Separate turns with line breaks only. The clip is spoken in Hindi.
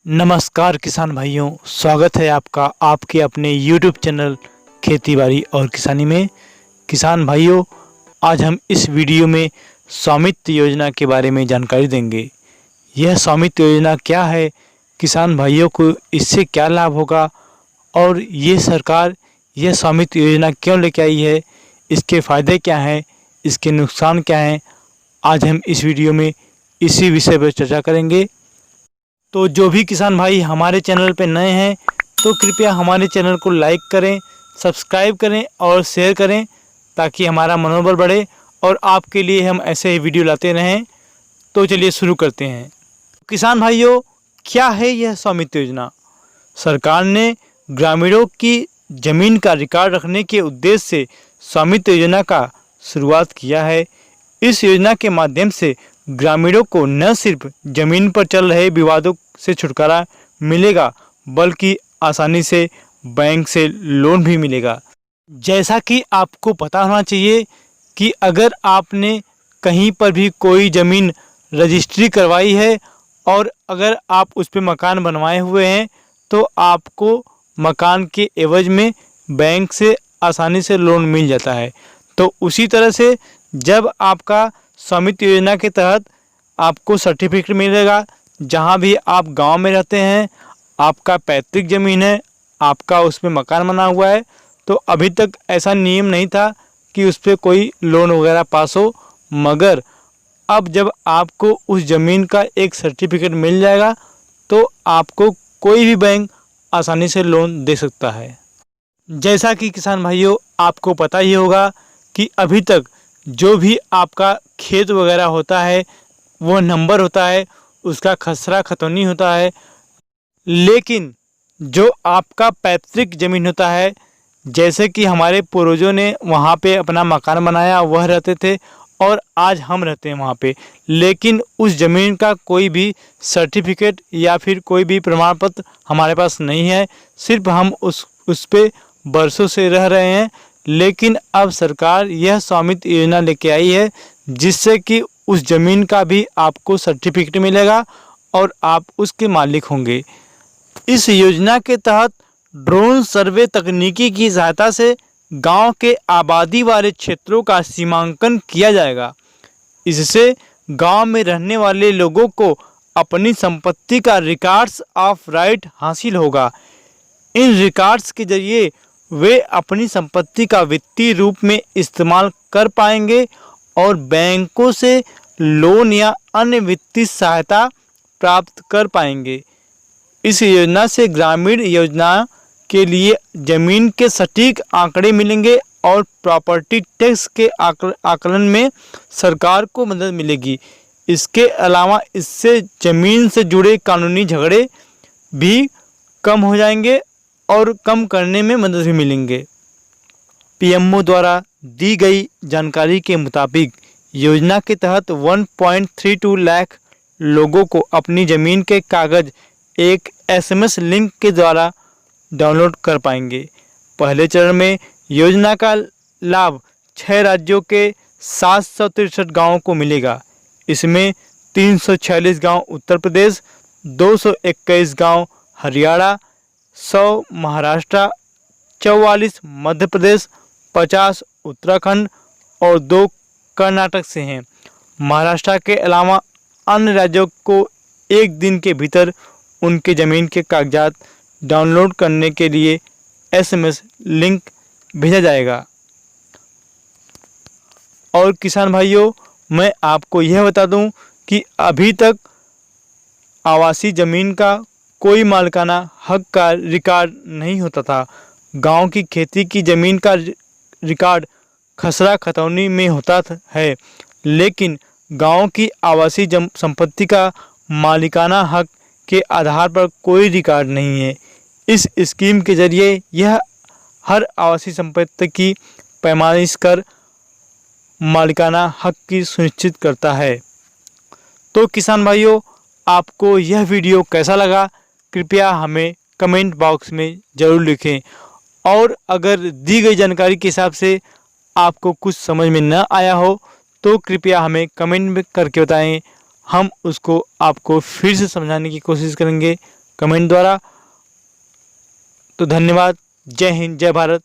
नमस्कार किसान भाइयों, स्वागत है आपका आपके अपने YouTube चैनल खेती बाड़ी और किसानी में। किसान भाइयों, आज हम इस वीडियो में स्वामित्व योजना के बारे में जानकारी देंगे। यह स्वामित्व योजना क्या है, किसान भाइयों को इससे क्या लाभ होगा और ये सरकार यह स्वामित्व योजना क्यों लेके आई है, इसके फ़ायदे क्या हैं, इसके नुकसान क्या हैं, आज हम इस वीडियो में इसी विषय पर चर्चा करेंगे। तो जो भी किसान भाई हमारे चैनल पर नए हैं तो कृपया हमारे चैनल को लाइक करें, सब्सक्राइब करें और शेयर करें ताकि हमारा मनोबल बढ़े और आपके लिए हम ऐसे ही वीडियो लाते रहें। तो चलिए शुरू करते हैं। किसान भाइयों, क्या है यह स्वामित्व योजना? सरकार ने ग्रामीणों की ज़मीन का रिकॉर्ड रखने के उद्देश्य से स्वामित्व योजना का शुरुआत किया है। इस योजना के माध्यम से ग्रामीणों को न सिर्फ ज़मीन पर चल रहे विवादों से छुटकारा मिलेगा बल्कि आसानी से बैंक से लोन भी मिलेगा। जैसा कि आपको पता होना चाहिए कि अगर आपने कहीं पर भी कोई ज़मीन रजिस्ट्री करवाई है और अगर आप उस पर मकान बनवाए हुए हैं तो आपको मकान के एवज में बैंक से आसानी से लोन मिल जाता है। तो उसी तरह से जब आपका स्वामित्व योजना के तहत आपको सर्टिफिकेट मिलेगा, जहां भी आप गांव में रहते हैं, आपका पैतृक ज़मीन है, आपका उस पर मकान बना हुआ है, तो अभी तक ऐसा नियम नहीं था कि उस पर कोई लोन वगैरह पास हो, मगर अब जब आपको उस ज़मीन का एक सर्टिफिकेट मिल जाएगा तो आपको कोई भी बैंक आसानी से लोन दे सकता है। जैसा कि किसान भाइयों आपको पता ही होगा कि अभी तक जो भी आपका खेत वगैरह होता है वो नंबर होता है, उसका खसरा खतौनी होता है, लेकिन जो आपका पैतृक ज़मीन होता है, जैसे कि हमारे पूर्वजों ने वहाँ पे अपना मकान बनाया, वह रहते थे और आज हम रहते हैं वहाँ पे, लेकिन उस ज़मीन का कोई भी सर्टिफिकेट या फिर कोई भी प्रमाण पत्र हमारे पास नहीं है, सिर्फ हम उस पे बरसों से रह रहे हैं। लेकिन अब सरकार यह स्वामित्व योजना लेके आई है जिससे कि उस ज़मीन का भी आपको सर्टिफिकेट मिलेगा और आप उसके मालिक होंगे। इस योजना के तहत ड्रोन सर्वे तकनीकी की सहायता से गांव के आबादी वाले क्षेत्रों का सीमांकन किया जाएगा। इससे गांव में रहने वाले लोगों को अपनी संपत्ति का रिकॉर्ड्स ऑफ राइट हासिल होगा। इन रिकॉर्ड्स के जरिए वे अपनी संपत्ति का वित्तीय रूप में इस्तेमाल कर पाएंगे और बैंकों से लोन या अन्य वित्तीय सहायता प्राप्त कर पाएंगे। इस योजना से ग्रामीण योजना के लिए ज़मीन के सटीक आंकड़े मिलेंगे और प्रॉपर्टी टैक्स के आकलन में सरकार को मदद मिलेगी। इसके अलावा इससे ज़मीन से जुड़े कानूनी झगड़े भी कम हो जाएंगे और कम करने में मदद भी मिलेंगे। पीएमओ द्वारा दी गई जानकारी के मुताबिक योजना के तहत 1.32 लाख लोगों को अपनी ज़मीन के कागज़ एक एसएमएस लिंक के द्वारा डाउनलोड कर पाएंगे। पहले चरण में योजना का लाभ 6 राज्यों के 763 गाँवों को मिलेगा। इसमें 346 गाँव उत्तर प्रदेश, 221 गाँव हरियाणा, 100 महाराष्ट्र, 44 मध्य प्रदेश, 50 उत्तराखंड और 2 कर्नाटक से हैं। महाराष्ट्र के अलावा अन्य राज्यों को एक दिन के भीतर उनके ज़मीन के कागजात डाउनलोड करने के लिए एसएमएस लिंक भेजा जाएगा। और किसान भाइयों, मैं आपको यह बता दूं कि अभी तक आवासीय ज़मीन का कोई मालिकाना हक का रिकॉर्ड नहीं होता था। गांव की खेती की ज़मीन का रिकॉर्ड खसरा खतौनी में होता है, लेकिन गांव की आवासीय संपत्ति का मालिकाना हक के आधार पर कोई रिकॉर्ड नहीं है। इस स्कीम के जरिए यह हर आवासीय संपत्ति की पैमाइश कर मालिकाना हक की सुनिश्चित करता है। तो किसान भाइयों, आपको यह वीडियो कैसा लगा कृपया हमें कमेंट बॉक्स में ज़रूर लिखें और अगर दी गई जानकारी के हिसाब से आपको कुछ समझ में न आया हो तो कृपया हमें कमेंट में करके बताएं। हम उसको आपको फिर से समझाने की कोशिश करेंगे। कमेंट द्वारा। तो धन्यवाद। जय हिंद, जय भारत।